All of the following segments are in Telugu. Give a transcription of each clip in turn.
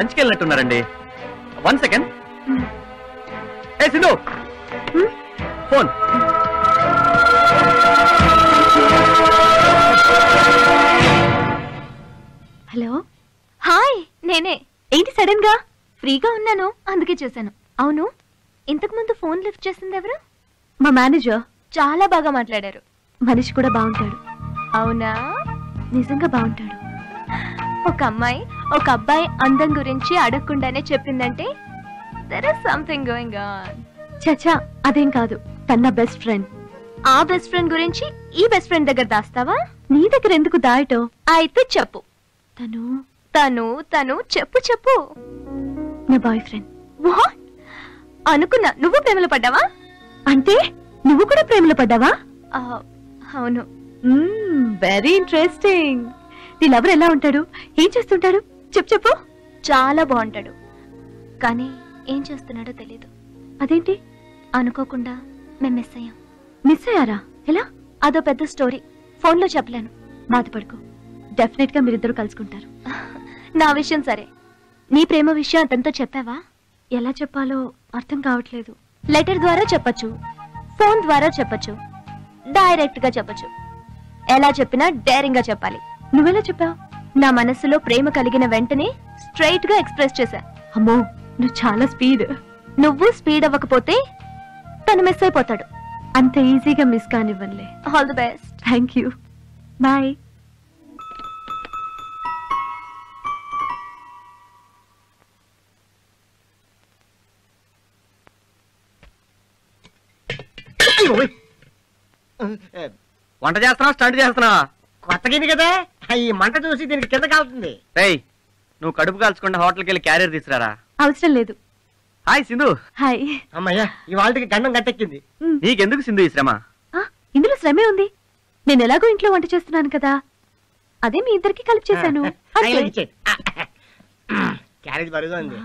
లంచ్కి వెళ్ళినట్టున్నారండి. 1 సెకండ్. ఏ సింధు, ఫోన్. హలో, హాయ్, నేనే. ఏంటి సడన్ గా? ఫ్రీగా ఉన్నాను, అందుకే చేశాను. అవును, ఇంతకు ముందు ఫోన్ లిఫ్ట్ చేసింది ఎవరు? మా మేనేజర్. చాలా బాగా మాట్లాడారు. మనిషి కూడా బాగుంటాడు. అవునా? నిజంగా బాగుంటాడు. ఒక అమ్మాయి ఒక అబ్బాయి అందం గురించి అడగకుండానే చెప్పిందంటే there is something going on. చచ్చా, అదేం కాదు. తన బెస్ట్ ఫ్రెండ్. ఆ బెస్ట్ ఫ్రెండ్ గురించి ఈ బెస్ట్ ఫ్రెండ్ దగ్గర దాస్తావా? నీ దగ్గర ఎందుకు దాయటం? అయితే చెప్పు. తను తను తను చెప్పు చెప్పు. నా బాయ్ ఫ్రెండ్. వాట్? అనుకున్నా నువ్వు ప్రేమలో పడ్డావా? అంటే నువ్వు కూడా ప్రేమలో పడ్డావా? అవును. Very interesting. నీ లవర్ ఎలా ఉంటాడు? ఏం చేస్తుంటాడు? చెప్పు చెప్పు. చాలా బాగుంటాడు, కానీ ఏం చేస్తున్నాడో తెలీదు. అదేంటి? అనుకోకుండా మేము మిస్ అయ్యాం. మిస్ అయ్యారా? ఎలా? అదో పెద్ద స్టోరీ, ఫోన్లో చెప్పలేను. బాధపడుకో, డెఫినెట్ గా మీరిద్దరు కలుసుకుంటారు. నా విషయం సరే, నీ ప్రేమ విషయం అతనితో చెప్పావా? ఎలా చెప్పాలో అర్థం కావట్లేదు. లెటర్ ద్వారా చెప్పచ్చు, ఫోన్ ద్వారా చెప్పచ్చు, డైరెక్ట్ గా చెప్పచ్చు. ఎలా చెప్పినా డేరింగ్ గా చెప్పాలి. నువ్వెలా చెప్పావు? నా మనసులో ప్రేమ కలిగిన వెంటనే స్ట్రైట్ గా ఎక్స్ప్రెస్ చేశా. అమ్మో, నువ్వు చాలా స్పీడ్. నువ్వు స్పీడ్ అవ్వకపోతే తను మిస్ అయిపోతాడు. అంత ఈజీగా మిస్ కానివ్వనులే. All the best. Thank you. Bye. వంట చేస్తున్నావా, స్టంట్ చేస్తున్నావా? కొత్త గిన్నె కదా, ఈ మంట చూసి దీనికి కింద కాలుతుంది. రేయ్, నువ్వు కడుపు కాల్చకుండా హోటల్కి వెళ్ళి క్యారియర్ తీసుకురారా. అవసరం లేదు. హాయ్ సింధు. హాయ్. అమ్మయ్యా, ఈ వాళ్ళకి గండం గట్టెక్కింది. నీకెందుకు సింధు ఈ శ్రమ? ఇందులో శ్రమే ఉంది. నేను ఎలాగో ఇంట్లో వంట చేస్తున్నాను కదా, అదే మీ ఇద్దరికి కలిపి చేశాను. క్యారేజ్ బరుగా ఉంది.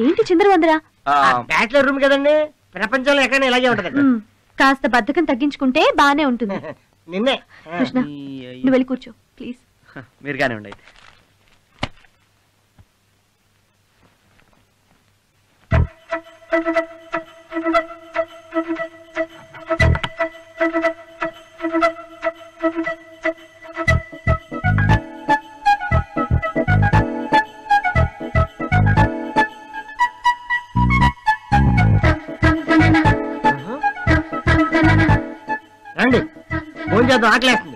ఏంటి చిందరవందరా? బ్యాచిలర్ రూమ్ కదండి, ప్రపంచంలో ఎక్కడైనా ఇలాగే ఉంటది. కాస్త బద్ధకం తగ్గించుకుంటే బానే ఉంటుంది. నిన్నే. కృష్ణ, నువ్వు వెళ్ళి కూర్చో ప్లీజ్. మీరు కానీ ఉండండి. రండి, ఫోన్ చేద్దాం, ఆకలేస్తుంది.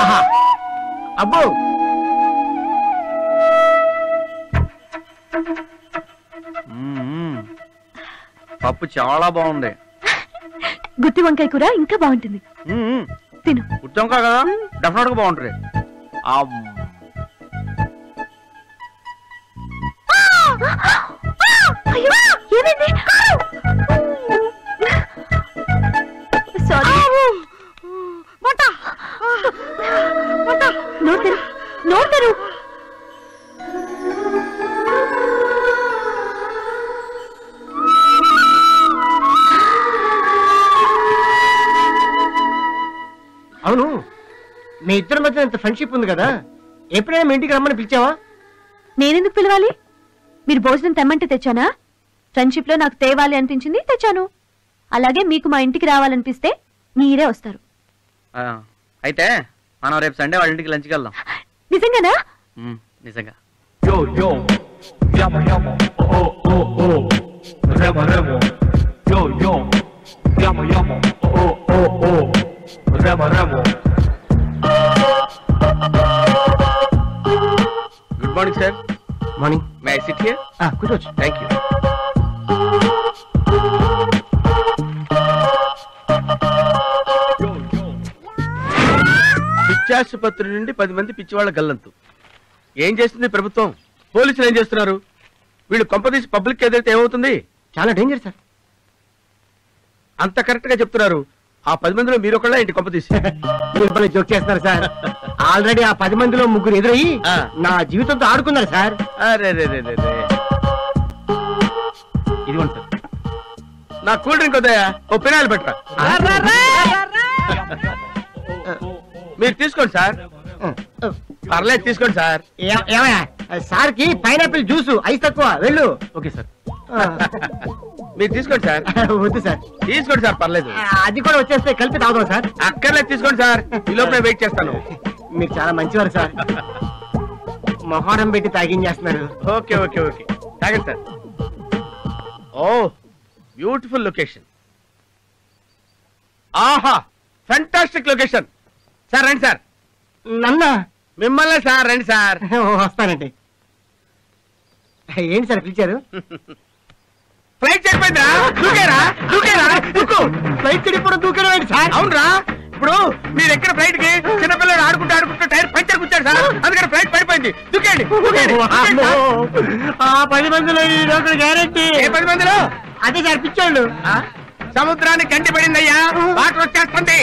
ఆహా, అబ్బో, పప్పు చాలా బాగుంది. గుత్తి వంకాయ కూర ఇంకా బాగుంటుంది. తిను. గుత్తి వంకాయ కదా, డెఫినెట్ గా బాగుంటుంది. ఏమైంది? సారీ. నోడతారు. అవును, మీ ఇద్దరి మధ్య ఇంత ఫ్రెండ్షిప్ ఉంది కదా, ఎప్పుడైనా మీ ఇంటికి రమ్మని పిలిచావా? నేనెందుకు పిలవాలి? మీరు భోజనం తెమ్మంటే తెచ్చానా? ఫ్రెండ్షిప్ లో నాకు తేవాలి అనిపించింది, తెచ్చాను. అలాగే మీకు మా ఇంటికి రావాలనిపిస్తే మీరే వస్తారు. అయితే మనం రేపు సండే వాళ్ళ ఇంటికి లంచ్కి వెళ్దాం. నిజంగానా? నిజంగా. Good morning sir. Morning. May I sit here? కూర్చోవచ్చు. Thank you. పిచ్చాసుపత్రి నుండి 10 మంది పిచ్చివాళ్ల గల్లంతు. ఏం చేస్తుంది ప్రభుత్వం? పోలీసులు ఏం చేస్తున్నారు? వీళ్ళు కొంపదీసి పబ్లిక్ ఎదురైతే ఏమవుతుంది? చాలా డేంజర్ సార్. అంత కరెక్ట్ గా చెప్తున్నారు. ఆ 10 మందిలో మీరు ఒకళ్ళ ఇంటి కొంపదీసి జోక్ చేస్తున్నారు సార్. ఆల్రెడీ ఆ 10 మందిలో 3 ఎదురయ్యి నా జీవితంతో ఆడుకున్నారు సార్. అరే రే రే రే. ఇదిగోండి సార్. నా కూల్ డ్రింక్ వద్దయా, ఓ పినాయిల్ పెట్టరా. మీరు తీసుకోండి సార్. పర్లేదు తీసుకోండి సార్. ఏమయ్యా సార్ కి పైనాపిల్ జ్యూస్ ఐస్ తక్కువ వెళ్ళు. Okay sir. మీరు తీసుకోండి సార్. వద్దు సార్. తీసుకోండి సార్, పర్లేదు. అది కూడా వచ్చేస్తే కలిపి తాగుదాం సార్. అక్కర్లేదు, తీసుకోండి సార్. ఈ లోపల వెయిట్ చేస్తాను. మీరు చాలా మంచివారు సార్. మొహరం పెట్టి తాగించేస్తున్నారు. ఓకే ఓకే ఓకే, తాగండి సార్. ఓ బ్యూటిఫుల్ లొకేషన్. ఆహా, ఫెంటాస్టిక్ లొకేషన్. సార్ రండి సార్. నన్న మిమ్మల్ని సార్, రండి సార్. వస్తానండి. ఏంటి సార్ పిలిచారు? ఫ్లైట్ చెడిపోయిందా? దూకేరా దూకేరా, దూకు. ఫ్లైట్ చెడిపోవడం దూకడం ఏంటి సార్? అవునరా, ఇప్పుడు మీరు ఎక్కడ ఫ్లైట్ కి చిన్నపిల్లలు ఆడుకుంటూ ఆడుకుంటూ టైర్ పంచర్ కూర్చాడు సార్, అందుకని ఫ్లైట్ పడిపోయింది. దూకేయండి దూకేయండి. ఆ 10 మందిలో ఈ రోజు గ్యారెంటీ. ఏ 10 మందిలో? అదే సార్ పిచ్చోళ్ళు. సముద్రానికి గంటి పడిందయ్యా, వాటర్ వచ్చేస్తుంది.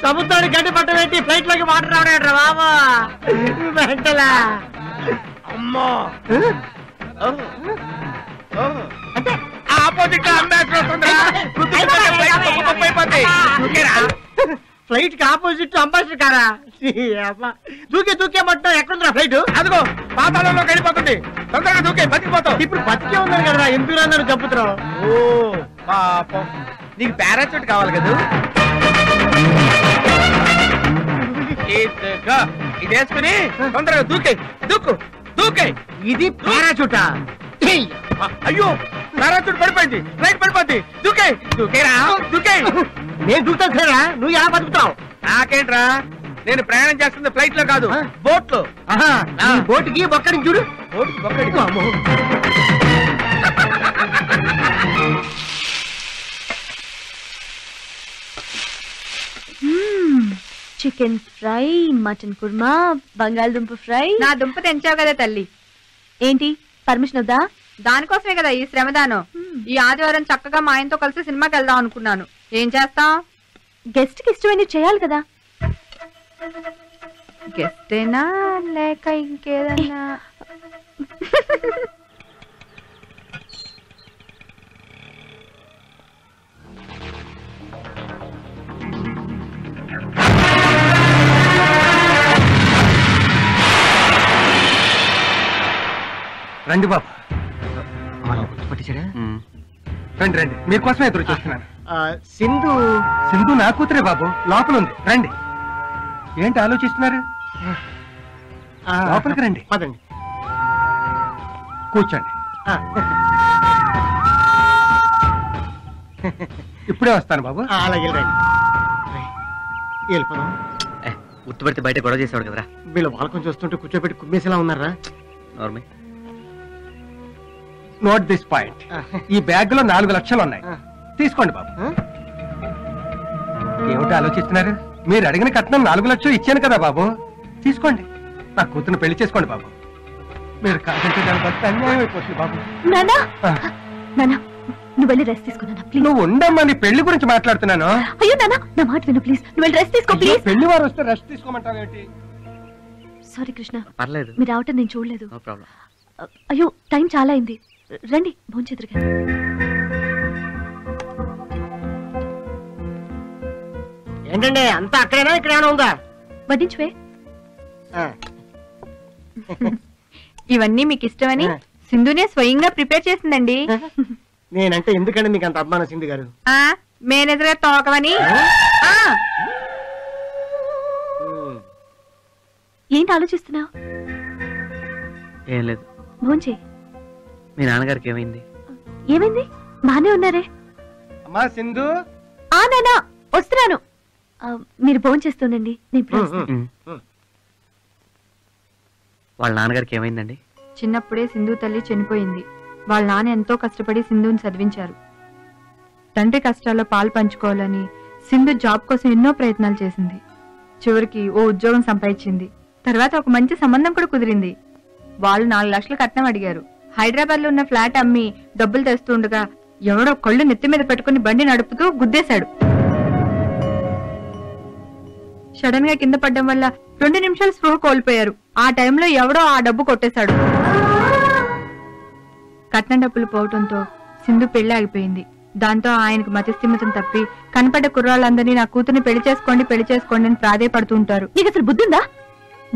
సముద్రానికి గంటి పట్టం ఏంటి? ఫ్లైట్ లోకి వాటర్ రావడం బాబా వెంటలా. అమ్మో, అంటే ఆపోజిట్ లో అంబాసిడర్ వస్తుందా? ఫ్లైట్ కి ఆపోజిట్ అంబాసిడర్ కారా? దూకే దూకే మొత్తం ఎక్కడుందా ఫ్లైట్? అదిగో పాతాళంలో వెళ్ళిపోతుంది. తొందరగా దూకే, బతికిపోతావు. ఇప్పుడు బతికే ఉన్నారు కదా, ఎందుకు అందరూ చంపుతున్నావు? ఓ పాపం, నీకు పారాచూట్ కావాలి కదా. ఇది వేసుకుని తొందరగా దూకే, దూకు దూకే. ఇది పారాచూటా? అయ్యో, పారాచూట్ పడిపోయింది, ఫ్లైట్ పడిపోద్ది. దూకే దూకేరా దూకే. నేను దూకుతాను సారా, నువ్వు ఎలా బతుకుతావు? నాకేంట్రా, నేను ప్రయాణం చేస్తుంది ఫ్లైట్ లో కాదు, బోట్ లో. బోటుకి ఒక్కడి చూడు. చికెన్ ఫ్రై, మటన్ కుర్మా, బంగాళదుంప ఫ్రై. నా దుంప తెంచావు కదా తల్లి. ఏంటి పర్మిషన్ వద్దా? దానికోసమే కదా ఈ శ్రమదానం. ఈ ఆదివారం చక్కగా మా ఆయనతో కలిసి సినిమాకి వెళ్దాం అనుకున్నాను. ఏం చేస్తాం? గెస్ట్ కి ఇష్టమైనవి చేయాలి కదా. గెస్టేనా లేక ఇంకేదన్నా? రండి బాబు. పట్టించారా? రండి రండి, మీకోసమే ఎదురు చూస్తున్నాను. సింధు. సింధు నా కూతురే బాబు, లోపల ఉంది. రండి. ఏంటి ఆలోచిస్తున్నారు? లోపలికి రండి. పదండి. కూర్చోండి. ఇప్పుడే వస్తాను బాబు. అలాగే రండి. వెళ్ళిపోదాం. గుర్తుపెడితే బయట గొడవ చేసేవాడు కదరా. వీళ్ళు వాళ్ళకొని చూస్తుంటే కూర్చోబెట్టి కుమ్మేసేలా ఉన్నారా? నార్మల్. Note this point. ఈ బ్యాగ్ లో 4 లక్షలు ఉన్నాయి, తీసుకోండి బాబు. ఏమిటి ఆలోచిస్తున్నారు? మీరు అడిగిన కట్నం 4 లక్షలు ఇచ్చాను కదా బాబు, తీసుకోండి. నా కూతురు పెళ్లి చేసుకోండి బాబు. మీరు కాదంటే దాని బట్టి అన్యాయం అయిపోతుంది బాబు. నానా నానా, నువ్వు వెళ్ళి రెస్ట్ తీసుకున్నా ప్లీజ్. నువ్వు ఉండమ్మా, నీ పెళ్లి గురించి మాట్లాడుతున్నాను. అయ్యో నానా, నా మాట విను ప్లీజ్. నువ్వు వెళ్ళి రెస్ట్ తీసుకో ప్లీజ్. పెళ్లి వారు వస్తే రెస్ట్ తీసుకోమంటావు ఏంటి? సారీ కృష్ణ, పర్లేదు, మీరు రావటం నేను చూడలేదు. No problem. అయ్యో టైం చాలా అయింది, రండి భోంచేదురుగా. ఏంటండి అంతా అక్కడేనా ఇక్కడ ఏమైనా ఉందా? వడ్డించువే. ఇవన్నీ మీకు ఇష్టమని సింధునే స్వయంగా ప్రిపేర్ చేసిందండి. నేనంటే ఎందుకంటే మీకు అంత అభిమానం సింధు గారు? మేనేజర్ తోకమని. ఏంటి ఆలోచిస్తున్నావు? ఏం లేదు. భోంచే. మీ నాన్నగారికి ఏమైంది? ఏమైంది? బానే ఉన్నారే. అమ్మా సింధు. నానా వస్తున్నాను. మీరు భోంచేస్తుండండి, నేను వాళ్ళ నాన్నగారికి ఏమైందండి? చిన్నప్పుడే సింధు తల్లి చనిపోయింది. వాళ్ళ నాన్న ఎంతో కష్టపడి సింధుని చదివించారు. తండ్రి కష్టాల్లో పాలు పంచుకోవాలని సింధు జాబ్ కోసం ఎన్నో ప్రయత్నాలు చేసింది. చివరికి ఓ ఉద్యోగం సంపాదించింది. తర్వాత ఒక మంచి సంబంధం కూడా కుదిరింది. వాళ్ళు 4 లక్షలు కట్నం అడిగారు. హైదరాబాద్ లో ఉన్న ఫ్లాట్ అమ్మి డబ్బులు తెస్తుండగా ఎవడో కళ్ళు నెత్తి మీద పెట్టుకుని బండి నడుపుతూ గుద్దేశాడు. సడన్ గా కింద పడ్డం వల్ల 2 నిమిషాలు స్పృహ కోల్పోయారు. ఆ టైంలో ఎవడో ఆ డబ్బు కొట్టేశాడు. కట్నం డబ్బులు పోవటంతో సింధు పెళ్లి ఆగిపోయింది. దాంతో ఆయనకు మతిస్థిమితం తప్పి కనపడ్డ కుర్రాళ్ళందరినీ నా కూతుర్ని పెళ్లి చేసుకోండి అని ప్రాధేయపడుతూ ఉంటారు. నీకు అసలు బుద్ధిందా?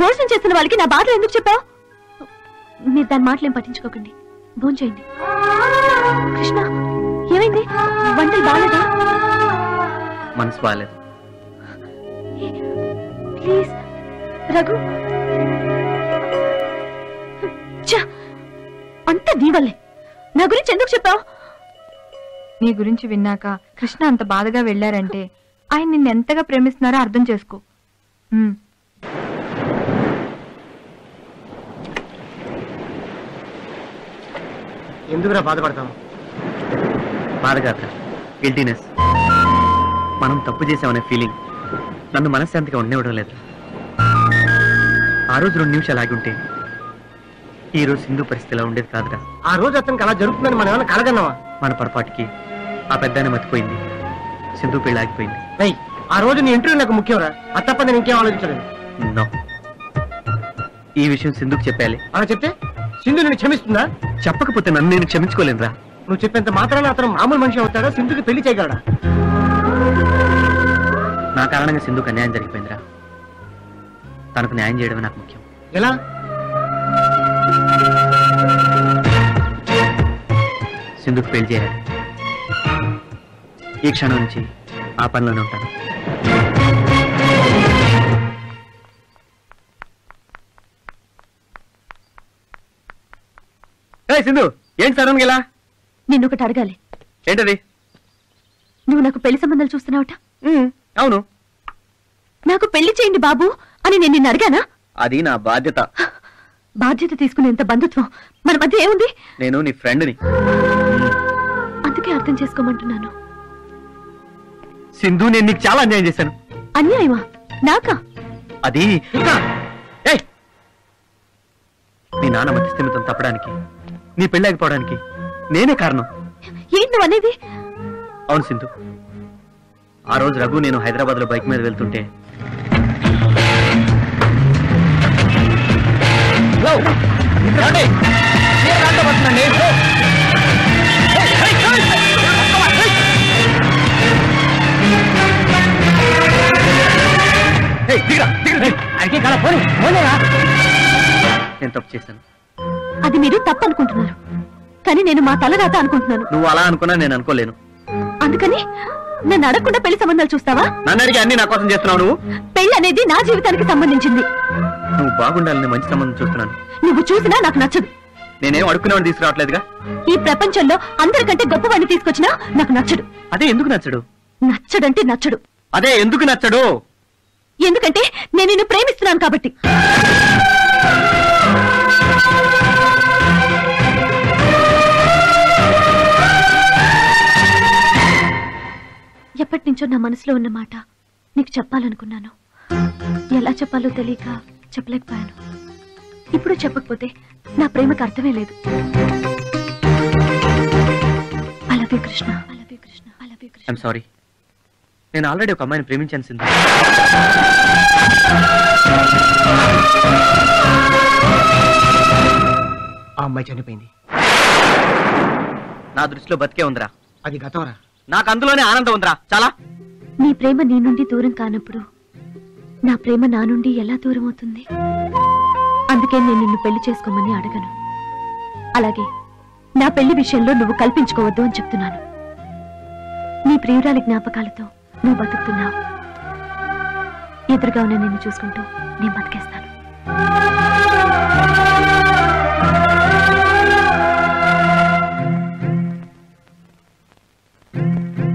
భోజనం చేస్తున్న వాళ్ళకి నా బాధలు ఎందుకు చెప్పావు? మీరు దాని మాటలేం పట్టించుకోకండి, భోంచేయండి. కృష్ణ, ఏమైంది? వంటలు బాగాలేదా? మనసు బాగాలేదు. ప్లీజ్ రఘు, అంత నీ వల్లే. నా గురించి ఎందుకు చెప్పావు? నీ గురించి విన్నాక కృష్ణ అంత బాధగా వెళ్లారంటే ఆయన నిన్ను ఎంతగా ప్రేమిస్తున్నారో అర్థం చేసుకో. ఎందుకురా బాధపడతాం? బాధ కాదురా, గిల్టీనెస్. మనం తప్పు చేసామనే ఫీలింగ్ నన్ను మనశ్శాంతిగా ఉండనివ్వడం లేదు. ఆ రోజు 2 నిమిషాలు ఆగి ఉంటే ఈ రోజు సింధు పరిస్థితి ఇలా ఉండేది కాదురా. ఆ రోజు అతనికి అలా జరుగుతుందని మనం ఏమైనా కలగన్నావా? మన పొరపాటుకి ఆ పెద్దాన్ని మతిపోయింది, సింధు పెళ్లి ఆగిపోయింది. ఆ రోజు నీ ఇంటర్వ్యూ నాకు ముఖ్యంరా, అది తప్ప నేను ఇంకేం ఆలోచించలేదు. నో, ఈ విషయం సింధుకు చెప్పాలి. అలా చెప్తే సింధు నేను క్షమిస్తుందా? చెప్పకపోతే నన్ను నేను క్షమించుకోలేనురా. నువ్వు చెప్పేంత మాత్రాన అతను మామూలు మనిషి అవుతాడా? సింధుకి పెళ్లి చేయగలడా? నా కారణంగా సింధుకు అన్యాయం జరిగిపోయిందిరా. తనకు న్యాయం చేయడమే నాకు ముఖ్యం. ఎలా? సింధుకు పెళ్లి చేయాలి. ఈ క్షణం నుంచి ఆ పనిలోనే ఉంటాను. సింధు, ఏంటి సడన్ గా? నిన్నొకటి అడగాలి. ఏంటది? నువ్వు నాకు పెళ్లి సంబంధాలు చూస్తున్నావట? అవును. నాకు పెళ్లి చేయండి బాబు అని నేను నిన్ను అడిగానా? అది నా బాధ్యత. బాధ్యత తీసుకునేంత బంధుత్వం మన మధ్య ఏముంది? నేను నీ ఫ్రెండ్ని. అందుకే అర్థం చేసుకోమంటున్నాను. సింధు, నేను నీకు చాలా అన్యాయం చేశాను. అన్యాయమా? నాకా? అది నీ నాన్న మతిస్థిమితం తప్పడానికి, నీ పెళ్ళాగిపోవడానికి నేనే కారణం. ఏంటి నువ్వు అనేది? అవును సింధు, ఆ రోజు రఘు నేను హైదరాబాద్ లో బైక్ మీద వెళ్తుంటే నేను తప్పు చేశాను. అది మీరు తప్పు అనుకుంటున్నారు, కానీ నేను మా తలరాత అనుకుంటున్నాను. నువ్వు అలా అనుకున్నా నేను అనుకోలేను. అందుకని నన్ను అడగకుండా పెళ్లి సంబంధాలు చూస్తావా? నన్ను అడిగి అన్ని నా కోసం చేస్తున్నావు. నువ్వు పెళ్లి అనేది నా జీవితానికి సంబంధించింది. నువ్వు బాగుండాలని మంచి సంబంధం చూస్తున్నాను. నువ్వు చూసినా నాకు నచ్చదు. నేనేం అడుక్కునేవాడిని తీసుకురావట్లేదుగా. ఈ ప్రపంచంలో అందరికంటే గొప్పవాడిని తీసుకొచ్చినా నాకు నచ్చడు. అదే ఎందుకు నచ్చడు? నచ్చడంటే నచ్చడు. అదే ఎందుకు నచ్చడు? ఎందుకంటే నేను నిన్ను ప్రేమిస్తున్నాను కాబట్టి. ఎప్పటి నుంచో నా మనసులో ఉన్న మాట నీకు చెప్పాలనుకున్నాను. ఎలా చెప్పాలో తెలియక చెప్పలేకపోయాను. ఇప్పుడు చెప్పకపోతే నా ప్రేమకు అర్థమే లేదు. అలాగే కృష్ణ, అలాగే కృష్ణ, అలాగే కృష్ణ. I'm sorry. నేను ఆల్రెడీ ఒక అమ్మాయిని ప్రేమించాను సింధు. ఆ అమ్మాయి చనిపోయింది. నా దృష్టిలో బతికే ఉందిరా. అది గతంరా. నాకు అందులోనే ఆనందం ఉందిరా. చాలా. నీ ప్రేమ నీ నుండి దూరం కానప్పుడు నా ప్రేమ నా నుండి ఎలా దూరం అవుతుంది? అందుకే నేను నిన్ను పెళ్లి చేసుకోమని అడగను. అలాగే నా పెళ్లి విషయంలో నువ్వు కల్పించుకోవద్దు అని చెప్తున్నాను. నీ ప్రియురాలి జ్ఞాపకాలతో నువ్వు బతుకుతున్నావు. ఎదురుగా ఉన్న నిన్ను చూసుకుంటూ నేను బతికేస్తాను.